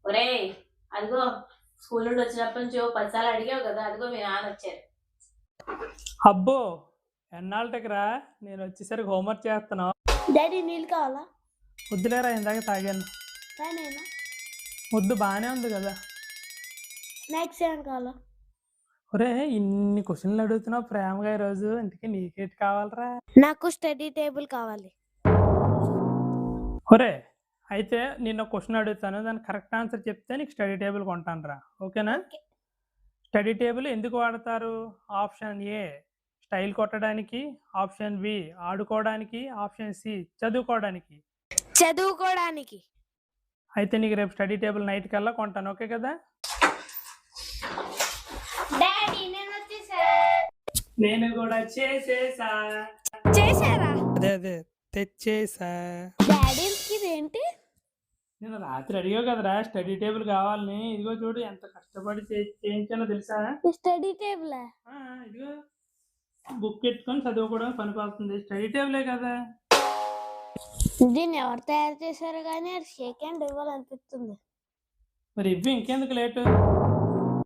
ఒరేయ్, అదిగో స్కూల్ నుండి వచ్చినప్పటి నుంచి 10 సార్లు అడిగావు కదా, అదిగో మీ నాన్న వచ్చారు. అబ్బో, ఎన్నాళ్ళకి నేను వచ్చేసరికి హోంవర్క్ చేస్తున్నావు. డాడీ నీళ్ళు కావాలా? వద్దులేరా, ఇందాక తాగాను. నేనా ముద్దు బాగానే ఉంది కదా. స్నాక్స్ ఏమైనా కావాలా? ఒరే, ఇన్ని క్వశ్చన్లు అడుగుతున్నావు ప్రేమగా ఈరోజు. ఇంతకీ నీకేటి కావాలరా? నాకు స్టడీ టేబుల్ కావాలి. ఒరే, అయితే నేను ఒక క్వశ్చన్ అడుగుతాను, దానికి కరెక్ట్ ఆన్సర్ చెప్తే నీకు స్టడీ టేబుల్ కొంటాను రా. ఓకేనా? స్టడీ టేబుల్ ఎందుకు వాడతారు? ఆప్షన్ ఏ స్టైల్ కొట్టడానికి, ఆప్షన్ బి ఆడుకోవడానికి, ఆప్షన్ సి చదువుకోవడానికి. చదువుకోవడానికి. అయితే నీకు రేపు స్టడీ టేబుల్ నైట్ కల్లా కొంటాను, ఓకే కదా? డాడీ నేను వచ్చేసా. నేను కూడా చేసేసా. చేశారా? అదే తెచ్చేసా. డాడీకి ఇదేంటి? నేను రాత్రి అడిగావు కదరా స్టడీ టేబుల్ కావాలని. ఇదిగో చూడు ఎంత కష్టపడి చేయించానో తెలుసా? Study table. ఇదిగో బుక్ పెట్టుకొని చదువుకోవడం పనికొస్తుంది. స్టడీ టేబులే కదా. దీన్ని ఎవరు తయారు చేశారు కానీ షేక్ హ్యాండ్ ఇవ్వాలనిపిస్తుంది. మరి ఇవ్వి, ఇంకెందుకు లేటు?